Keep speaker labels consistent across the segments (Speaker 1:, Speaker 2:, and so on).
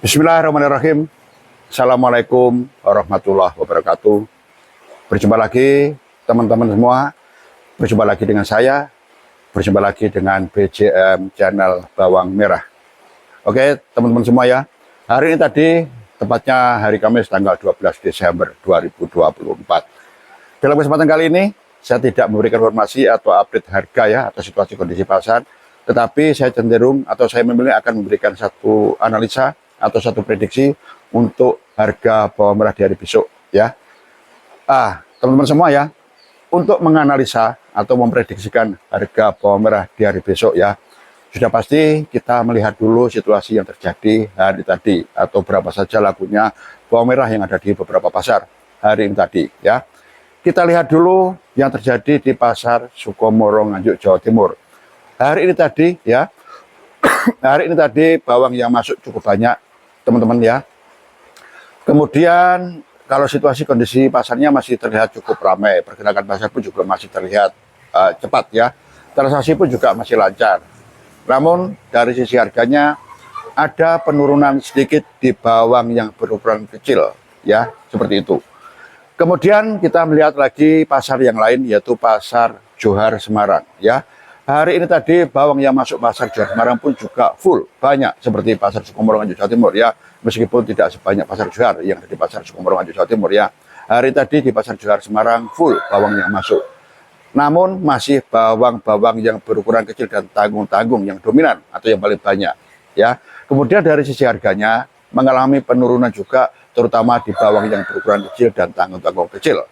Speaker 1: Bismillahirrahmanirrahim. Assalamualaikum warahmatullahi wabarakatuh. Berjumpa lagi teman-teman semua. Berjumpa lagi dengan saya. Berjumpa lagi dengan BJM Channel Bawang Merah. Oke teman-teman semua ya. Hari ini tadi tepatnya hari Kamis tanggal 12 Desember 2024. Dalam kesempatan kali ini saya tidak memberikan informasi atau update harga ya atau situasi kondisi pasar. Tetapi saya cenderung atau saya memilih akan memberikan satu analisa atau satu prediksi untuk harga bawang merah di hari besok ya. Teman-teman semua ya, untuk menganalisa atau memprediksikan harga bawang merah di hari besok ya, sudah pasti kita melihat dulu situasi yang terjadi hari tadi atau berapa saja lakunya bawang merah yang ada di beberapa pasar hari ini tadi ya. Kita lihat dulu yang terjadi di pasar Sukomoro Nganjuk Jawa Timur hari ini tadi ya. Hari ini tadi bawang yang masuk cukup banyak teman-teman ya. Kemudian kalau situasi kondisi pasarnya masih terlihat cukup ramai, pergerakan pasar pun juga masih terlihat cepat ya. Transaksi pun juga masih lancar. Namun dari sisi harganya ada penurunan sedikit di bawang yang berukuran kecil ya, seperti itu. Kemudian kita melihat lagi pasar yang lain yaitu pasar Johar Semarang ya. Hari ini tadi bawang yang masuk pasar Johar Semarang pun juga full, banyak seperti pasar Sukomoro Nganjuk Jawa Timur ya. Meskipun tidak sebanyak pasar Johar yang ada di pasar Sukomoro Nganjuk Jawa Timur ya. Hari tadi di pasar Johar Semarang full bawang yang masuk. Namun masih bawang-bawang yang berukuran kecil dan tanggung-tanggung yang dominan atau yang paling banyak ya. Kemudian dari sisi harganya mengalami penurunan juga terutama di bawang yang berukuran kecil dan tanggung-tanggung kecil.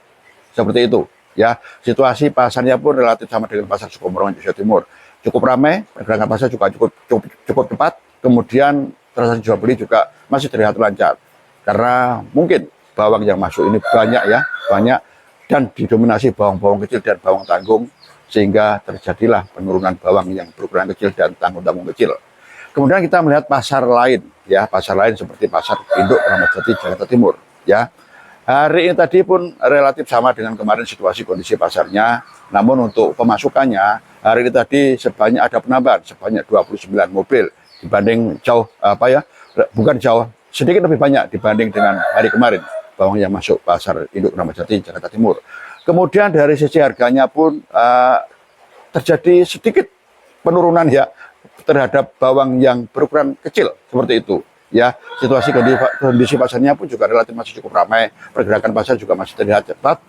Speaker 1: Seperti itu. Ya, situasi pasarnya pun relatif sama dengan pasar Sukomoro Nganjuk Jawa Timur. Cukup ramai, pergerakan pasar juga cukup cepat. Kemudian transaksi jual beli juga masih terlihat lancar. Karena mungkin bawang yang masuk ini banyak ya, banyak dan didominasi bawang-bawang kecil dan bawang tanggung sehingga terjadilah penurunan bawang yang berukuran kecil dan tanggung-tanggung kecil. Kemudian kita melihat pasar lain ya, pasar lain seperti pasar Induk Kramat Jati Jakarta Timur ya. Hari ini tadi pun relatif sama dengan kemarin situasi kondisi pasarnya. Namun untuk pemasukannya hari ini tadi ada penambahan sebanyak 29 mobil dibanding bukan jauh, sedikit lebih banyak dibanding dengan hari kemarin bawang yang masuk pasar Induk Kramat Jati Jakarta Timur. Kemudian dari sisi harganya pun terjadi sedikit penurunan ya terhadap bawang yang berukuran kecil seperti itu. Ya, situasi kondisi pasarnya pun juga relatif masih cukup ramai, pergerakan pasar juga masih terlihat cepat,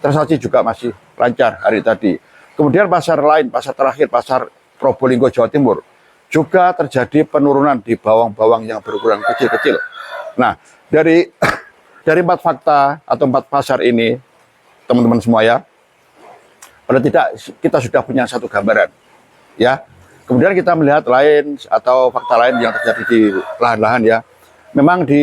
Speaker 1: transaksi juga masih lancar hari tadi. Kemudian pasar lain, pasar terakhir, pasar Probolinggo Jawa Timur, juga terjadi penurunan di bawang-bawang yang berukuran kecil-kecil. Nah, dari 4 fakta atau 4 pasar ini, teman-teman semua ya, pada tidak kita sudah punya satu gambaran, ya. Kemudian kita melihat lain atau fakta lain yang terjadi di lahan-lahan ya. Memang di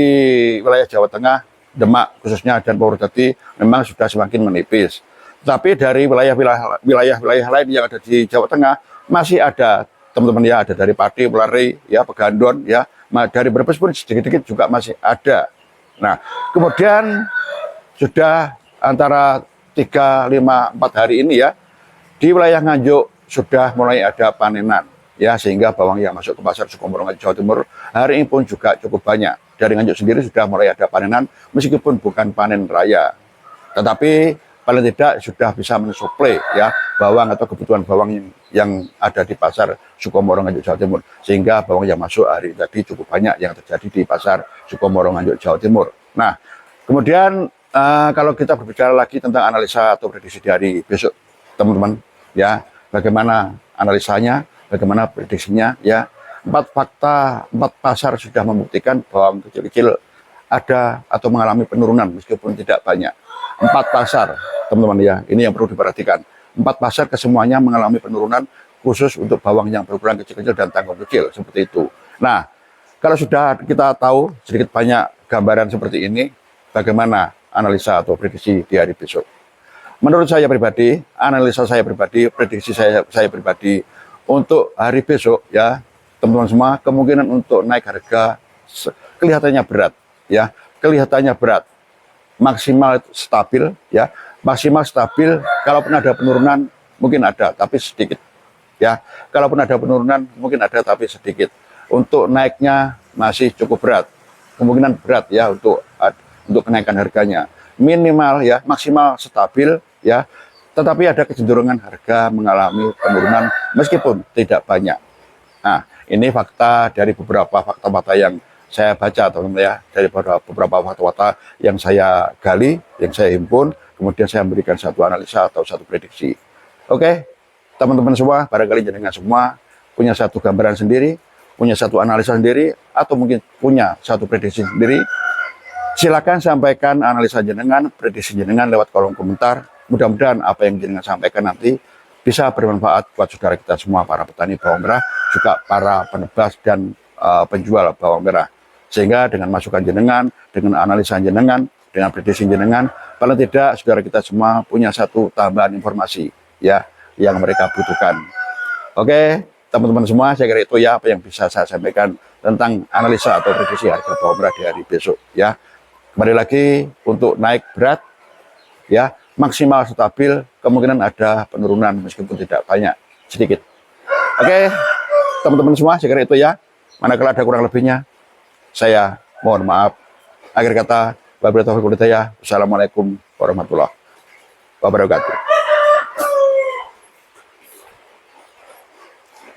Speaker 1: wilayah Jawa Tengah, Demak khususnya dan Purwodadi memang sudah semakin menipis. Tapi dari wilayah-wilayah lain yang ada di Jawa Tengah masih ada teman-teman ya, ada dari Pati, Pelari, ya, Pegandon ya. Dari Brebes pun sedikit-sedikit juga masih ada. Nah, kemudian sudah antara 3, 5, 4 hari ini ya di wilayah Nganjuk sudah mulai ada panenan. Ya, sehingga bawang yang masuk ke pasar Sukomoro Nganjuk Jawa Timur hari ini pun juga cukup banyak. Dari Nganjuk sendiri sudah mulai ada panenan meskipun bukan panen raya. Tetapi paling tidak sudah bisa mensuplai ya bawang atau kebutuhan bawang yang ada di pasar Sukomoro Nganjuk Jawa Timur. Sehingga bawang yang masuk hari tadi cukup banyak yang terjadi di pasar Sukomoro Nganjuk Jawa Timur. Nah, kemudian kalau kita berbicara lagi tentang analisa atau prediksi di hari besok, teman-teman ya, bagaimana analisanya? Bagaimana prediksinya ya, 4 fakta, 4 pasar sudah membuktikan bawang kecil-kecil ada atau mengalami penurunan meskipun tidak banyak. 4 pasar teman-teman ya, ini yang perlu diperhatikan. 4 pasar kesemuanya mengalami penurunan khusus untuk bawang yang berukuran kecil-kecil dan tanggung kecil seperti itu. Nah, kalau sudah kita tahu sedikit banyak gambaran seperti ini, bagaimana analisa atau prediksi di hari besok? Menurut saya pribadi, analisa saya pribadi, prediksi saya pribadi untuk hari besok ya teman-teman semua, kemungkinan untuk naik harga kelihatannya berat ya, kelihatannya berat, maksimal stabil ya, maksimal stabil. Kalaupun ada penurunan mungkin ada tapi sedikit ya, kalaupun ada penurunan mungkin ada tapi sedikit. Untuk naiknya masih cukup berat kemungkinan berat ya untuk kenaikan harganya. Minimal ya, maksimal stabil ya, tetapi ada kecenderungan harga mengalami penurunan meskipun tidak banyak. Nah, ini fakta dari beberapa fakta-fakta yang saya baca, teman-teman ya, dari beberapa fakta-fakta yang saya gali, yang saya himpun, kemudian saya memberikan satu analisa atau satu prediksi. Oke, teman-teman semua, barangkali jenengan semua punya satu gambaran sendiri, punya satu analisa sendiri, atau mungkin punya satu prediksi sendiri. Silakan sampaikan analisa jenengan, prediksi jenengan lewat kolom komentar. Mudah-mudahan apa yang jenengan sampaikan nanti bisa bermanfaat buat saudara kita semua, para petani bawang merah, juga para penebas dan penjual bawang merah. Sehingga dengan masukan jenengan, dengan analisa jenengan, dengan prediksi jenengan, paling tidak saudara kita semua punya satu tambahan informasi ya yang mereka butuhkan. Oke, teman-teman semua, saya kira itu ya apa yang bisa saya sampaikan tentang analisa atau prediksi harga bawang merah di hari besok ya. Kembali lagi, untuk naik berat ya, maksimal stabil, kemungkinan ada penurunan meskipun tidak banyak, sedikit. Oke, teman-teman semua, saya kira itu ya. Manakala ada kurang lebihnya, saya mohon maaf. Akhir kata, wabillahi taufiq wal hidayah. Wassalamualaikum warahmatullahi wabarakatuh.